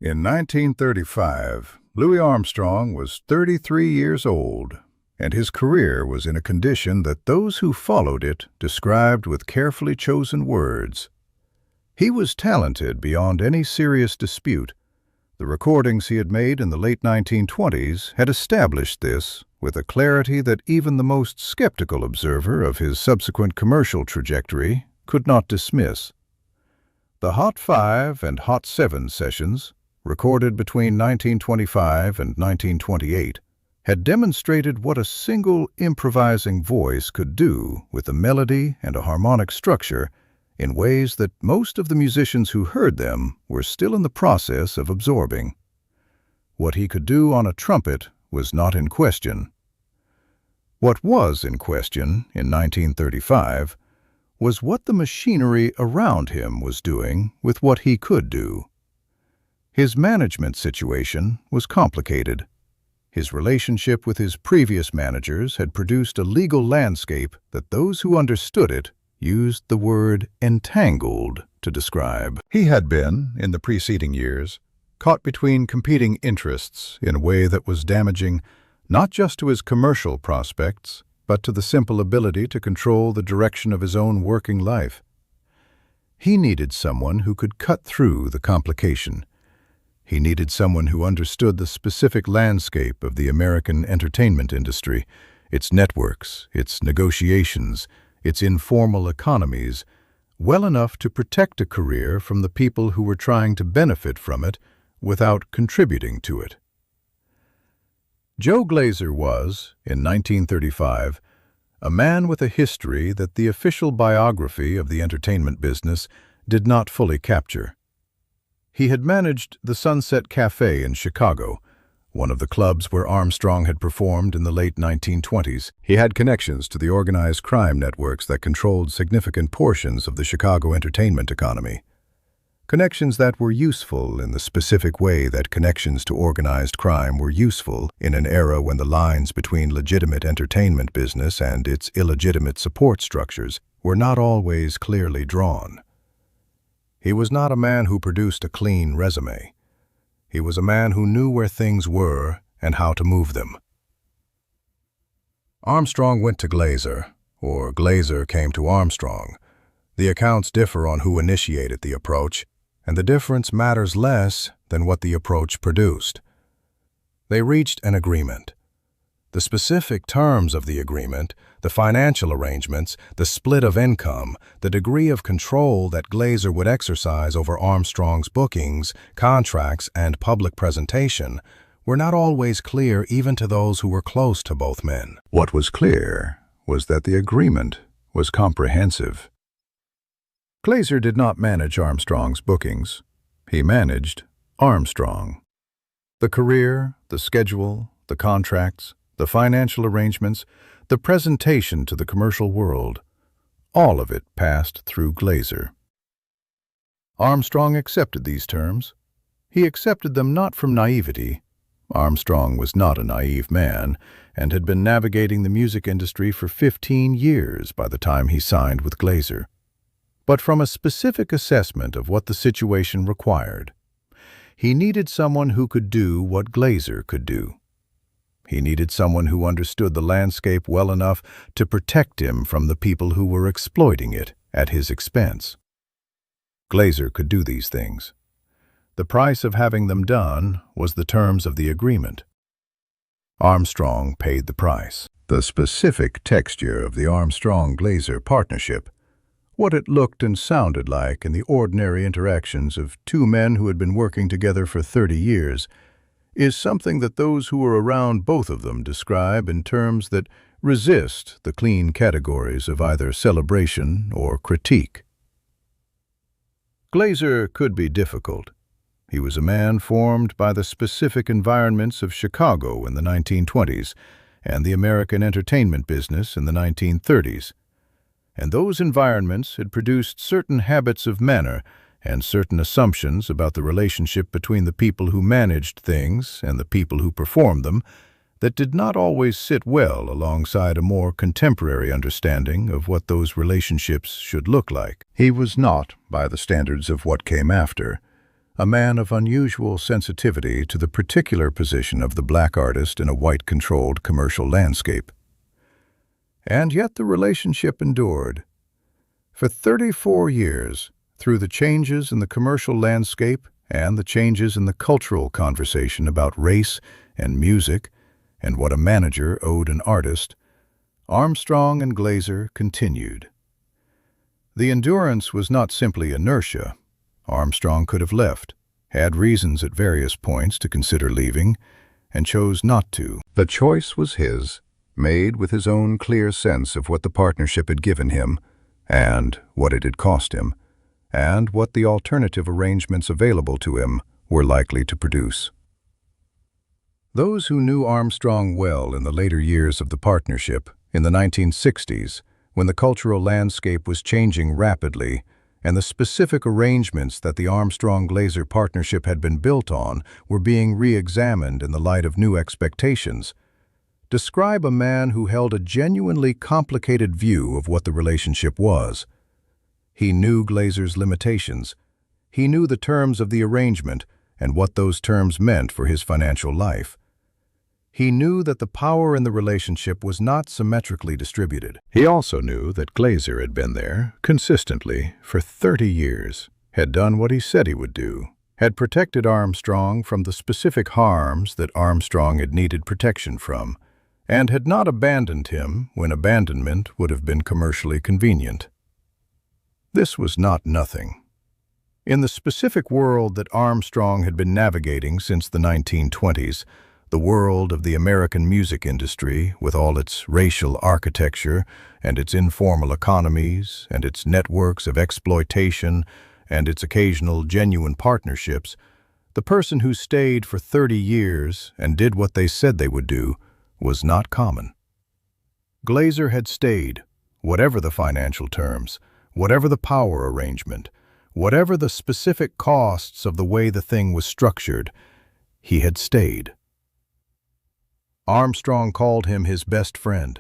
In 1935, Louis Armstrong was 33 years old, and his career was in a condition that those who followed it described with carefully chosen words. He was talented beyond any serious dispute. The recordings he had made in the late 1920s had established this with a clarity that even the most skeptical observer of his subsequent commercial trajectory could not dismiss. The Hot 5 and Hot 7 sessions, recorded between 1925 and 1928, had demonstrated what a single improvising voice could do with a melody and a harmonic structure in ways that most of the musicians who heard them were still in the process of absorbing. What he could do on a trumpet was not in question. What was in question in 1935 was what the machinery around him was doing with what he could do. His management situation was complicated. His relationship with his previous managers had produced a legal landscape that those who understood it used the word entangled to describe. He had been, in the preceding years, caught between competing interests in a way that was damaging not just to his commercial prospects, but to the simple ability to control the direction of his own working life. He needed someone who could cut through the complication. He needed someone who understood the specific landscape of the American entertainment industry, its networks, its negotiations, its informal economies, well enough to protect a career from the people who were trying to benefit from it without contributing to it. Joe Glaser was, in 1935, a man with a history that the official biography of the entertainment business did not fully capture. He had managed the Sunset Cafe in Chicago, one of the clubs where Armstrong had performed in the late 1920s. He had connections to the organized crime networks that controlled significant portions of the Chicago entertainment economy. Connections that were useful in the specific way that connections to organized crime were useful in an era when the lines between legitimate entertainment business and its illegitimate support structures were not always clearly drawn. He was not a man who produced a clean resume. He was a man who knew where things were and how to move them. Armstrong went to Glaser, or Glaser came to Armstrong. The accounts differ on who initiated the approach, and the difference matters less than what the approach produced. They reached an agreement. The specific terms of the agreement, the financial arrangements, the split of income, the degree of control that Glaser would exercise over Armstrong's bookings, contracts, and public presentation were not always clear even to those who were close to both men. What was clear was that the agreement was comprehensive. Glaser did not manage Armstrong's bookings. He managed Armstrong. The career, the schedule, the contracts, the financial arrangements, the presentation to the commercial world, all of it passed through Glaser. Armstrong accepted these terms. He accepted them not from naivety. Armstrong was not a naive man and had been navigating the music industry for 15 years by the time he signed with Glaser, but from a specific assessment of what the situation required. He needed someone who could do what Glaser could do. He needed someone who understood the landscape well enough to protect him from the people who were exploiting it at his expense. Glaser could do these things. The price of having them done was the terms of the agreement. Armstrong paid the price. The specific texture of the Armstrong-Glaser partnership, what it looked and sounded like in the ordinary interactions of two men who had been working together for 30 years, is something that those who were around both of them describe in terms that resist the clean categories of either celebration or critique. Glaser could be difficult. He was a man formed by the specific environments of Chicago in the 1920s and the American entertainment business in the 1930s. And those environments had produced certain habits of manner and certain assumptions about the relationship between the people who managed things and the people who performed them that did not always sit well alongside a more contemporary understanding of what those relationships should look like. He was not, by the standards of what came after, a man of unusual sensitivity to the particular position of the black artist in a white-controlled commercial landscape. And yet the relationship endured. For 34 years, through the changes in the commercial landscape and the changes in the cultural conversation about race and music and what a manager owed an artist, Armstrong and Glaser continued. The endurance was not simply inertia. Armstrong could have left, had reasons at various points to consider leaving, and chose not to. The choice was his, made with his own clear sense of what the partnership had given him, and what it had cost him, and what the alternative arrangements available to him were likely to produce. Those who knew Armstrong well in the later years of the partnership, in the 1960s, when the cultural landscape was changing rapidly, and the specific arrangements that the Armstrong-Glaser partnership had been built on were being re-examined in the light of new expectations, describe a man who held a genuinely complicated view of what the relationship was. He knew Glaser's limitations. He knew the terms of the arrangement and what those terms meant for his financial life. He knew that the power in the relationship was not symmetrically distributed. He also knew that Glaser had been there, consistently, for 30 years, had done what he said he would do, had protected Armstrong from the specific harms that Armstrong had needed protection from, and had not abandoned him when abandonment would have been commercially convenient. This was not nothing. In the specific world that Armstrong had been navigating since the 1920s, the world of the American music industry, with all its racial architecture and its informal economies and its networks of exploitation and its occasional genuine partnerships, the person who stayed for 30 years and did what they said they would do was not common. Glaser had stayed, whatever the financial terms, whatever the power arrangement, whatever the specific costs of the way the thing was structured, he had stayed. Armstrong called him his best friend.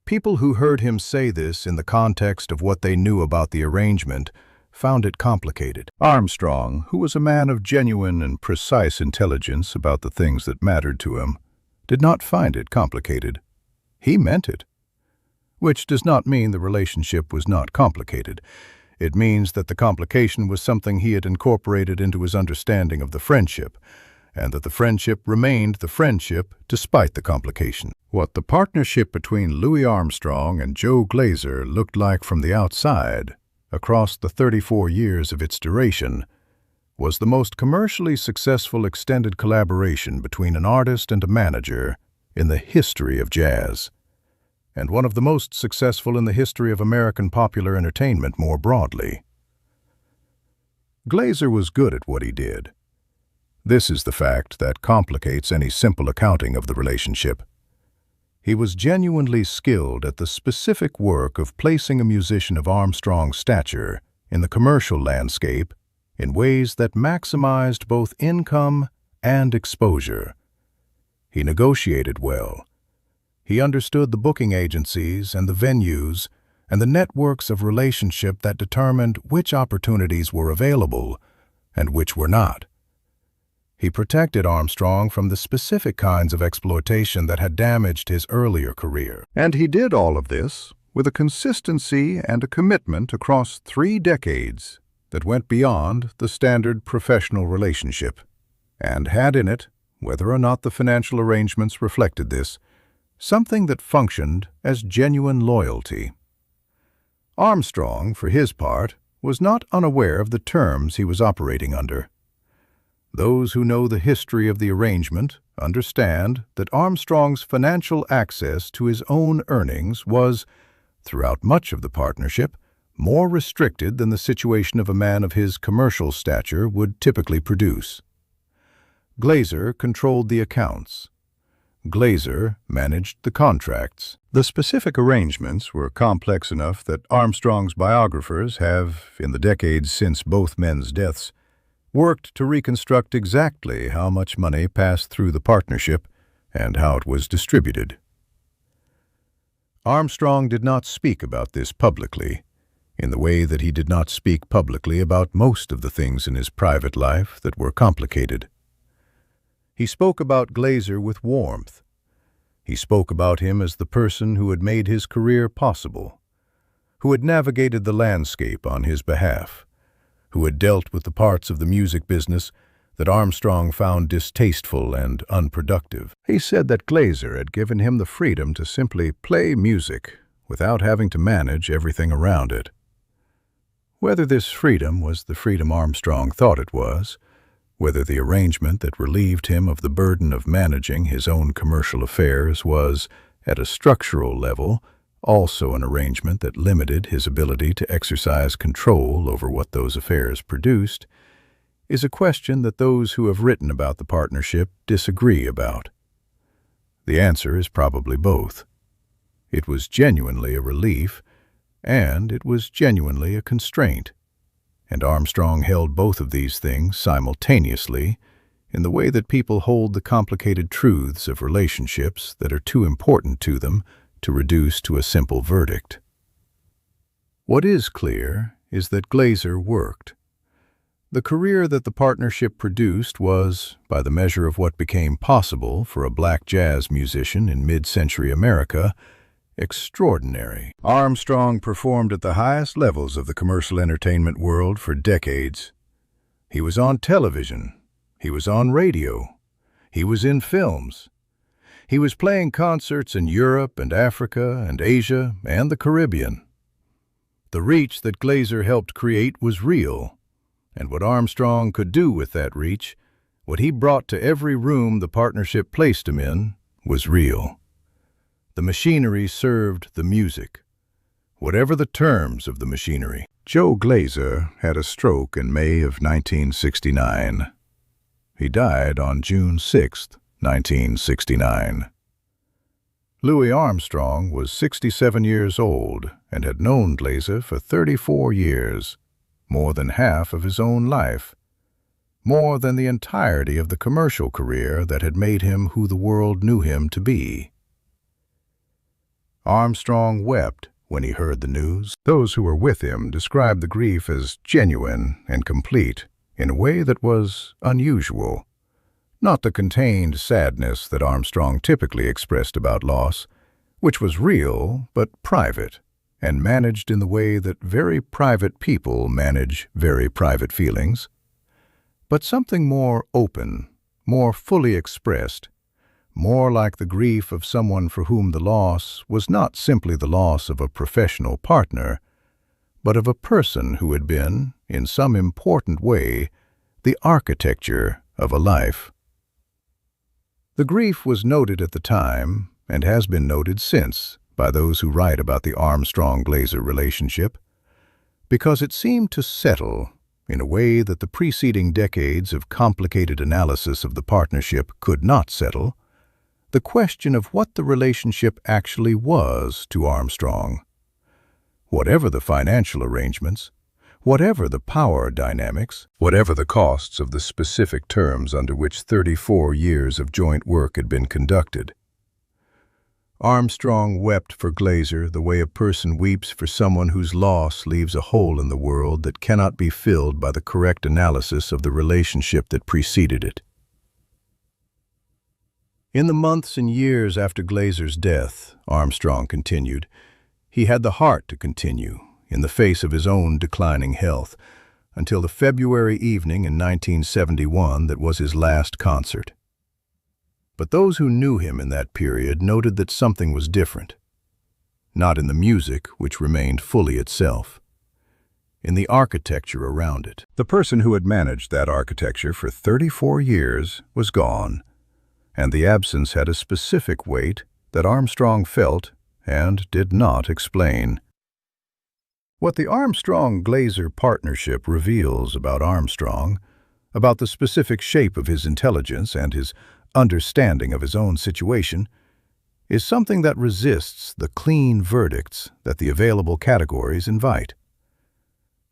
People who heard him say this in the context of what they knew about the arrangement found it complicated. Armstrong, who was a man of genuine and precise intelligence about the things that mattered to him, did not find it complicated. He meant it. Which does not mean the relationship was not complicated. It means that the complication was something he had incorporated into his understanding of the friendship, and that the friendship remained the friendship despite the complication. What the partnership between Louis Armstrong and Joe Glaser looked like from the outside, across the 34 years of its duration, was the most commercially successful extended collaboration between an artist and a manager in the history of jazz, and one of the most successful in the history of American popular entertainment more broadly. Glaser was good at what he did. This is the fact that complicates any simple accounting of the relationship. He was genuinely skilled at the specific work of placing a musician of Armstrong's stature in the commercial landscape in ways that maximized both income and exposure. He negotiated well. He understood the booking agencies and the venues and the networks of relationship that determined which opportunities were available and which were not. He protected Armstrong from the specific kinds of exploitation that had damaged his earlier career. And he did all of this with a consistency and a commitment across 3 decades that went beyond the standard professional relationship, and had in it, whether or not the financial arrangements reflected this, something that functioned as genuine loyalty. Armstrong, for his part, was not unaware of the terms he was operating under. Those who know the history of the arrangement understand that Armstrong's financial access to his own earnings was, throughout much of the partnership, more restricted than the situation of a man of his commercial stature would typically produce. Glaser controlled the accounts. Glaser managed the contracts. The specific arrangements were complex enough that Armstrong's biographers have, in the decades since both men's deaths, worked to reconstruct exactly how much money passed through the partnership and how it was distributed. Armstrong did not speak about this publicly. in the way that he did not speak publicly about most of the things in his private life that were complicated. He spoke about Glaser with warmth. He spoke about him as the person who had made his career possible, who had navigated the landscape on his behalf, who had dealt with the parts of the music business that Armstrong found distasteful and unproductive. He said that Glaser had given him the freedom to simply play music without having to manage everything around it. Whether this freedom was the freedom Armstrong thought it was, whether the arrangement that relieved him of the burden of managing his own commercial affairs was, at a structural level, also an arrangement that limited his ability to exercise control over what those affairs produced, is a question that those who have written about the partnership disagree about. The answer is probably both. It was genuinely a relief, and it was genuinely a constraint, and Armstrong held both of these things simultaneously in the way that people hold the complicated truths of relationships that are too important to them to reduce to a simple verdict. What is clear is that Glaser worked. The career that the partnership produced was, by the measure of what became possible for a black jazz musician in mid-century America, extraordinary. Armstrong performed at the highest levels of the commercial entertainment world for decades. He was on television. He was on radio. He was in films. He was playing concerts in Europe and Africa and Asia and the Caribbean. The reach that Glaser helped create was real. And what Armstrong could do with that reach, what he brought to every room the partnership placed him in, was real. The machinery served the music, whatever the terms of the machinery. Joe Glaser had a stroke in May of 1969. He died on June 6, 1969. Louis Armstrong was 67 years old and had known Glaser for 34 years. More than half of his own life, more than the entirety of the commercial career that had made him who the world knew him to be. Armstrong wept when he heard the news. Those who were with him described the grief as genuine and complete in a way that was unusual, not the contained sadness that Armstrong typically expressed about loss, which was real but private, and managed in the way that very private people manage very private feelings, but something more open, more fully expressed, more like the grief of someone for whom the loss was not simply the loss of a professional partner, but of a person who had been, in some important way, the architecture of a life. The grief was noted at the time, and has been noted since, by those who write about the Armstrong-Glaser relationship, because it seemed to settle, in a way that the preceding decades of complicated analysis of the partnership could not settle, the question of what the relationship actually was to Armstrong. Whatever the financial arrangements, whatever the power dynamics, whatever the costs of the specific terms under which 34 years of joint work had been conducted, Armstrong wept for Glaser the way a person weeps for someone whose loss leaves a hole in the world that cannot be filled by the correct analysis of the relationship that preceded it. In the months and years after Glaser's death, Armstrong continued, he had the heart to continue, in the face of his own declining health, until the February evening in 1971 that was his last concert. But those who knew him in that period noted that something was different. Not in the music, which remained fully itself. In the architecture around it. The person who had managed that architecture for 34 years was gone, and the absence had a specific weight that Armstrong felt and did not explain. What the Armstrong-Glaser partnership reveals about Armstrong, about the specific shape of his intelligence and his understanding of his own situation, is something that resists the clean verdicts that the available categories invite.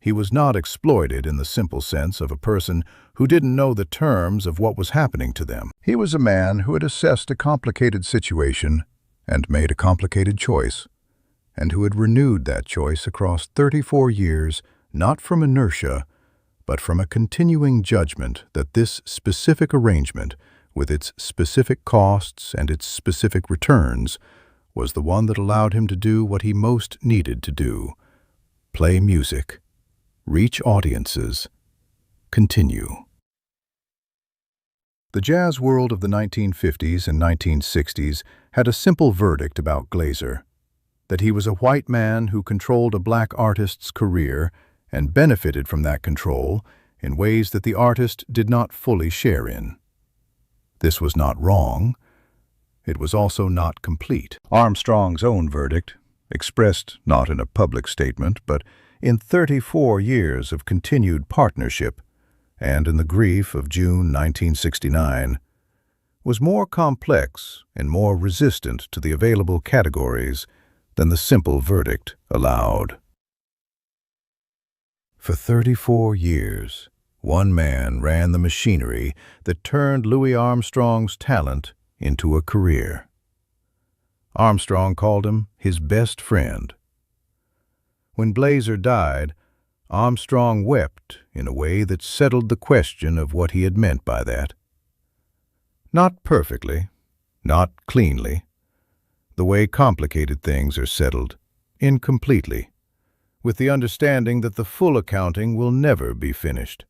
He was not exploited in the simple sense of a person who didn't know the terms of what was happening to them. He was a man who had assessed a complicated situation and made a complicated choice, and who had renewed that choice across 34 years, not from inertia, but from a continuing judgment that this specific arrangement, with its specific costs and its specific returns, was the one that allowed him to do what he most needed to do: play music, reach audiences, continue. The jazz world of the 1950s and 1960s had a simple verdict about Glaser: that he was a white man who controlled a black artist's career and benefited from that control in ways that the artist did not fully share in. This was not wrong. It was also not complete. Armstrong's own verdict, expressed not in a public statement, but in 34 years of continued partnership, and in the grief of June 1969, was more complex and more resistant to the available categories than the simple verdict allowed. For 34 years, one man ran the machinery that turned Louis Armstrong's talent into a career. Armstrong called him his best friend. When Glaser died, Armstrong wept in a way that settled the question of what he had meant by that. Not perfectly, not cleanly, the way complicated things are settled, incompletely, with the understanding that the full accounting will never be finished.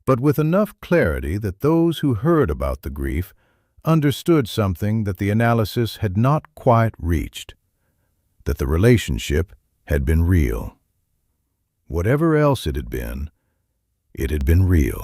But with enough clarity that those who heard about the grief understood something that the analysis had not quite reached, that the relationship had been real. Whatever else it had been real.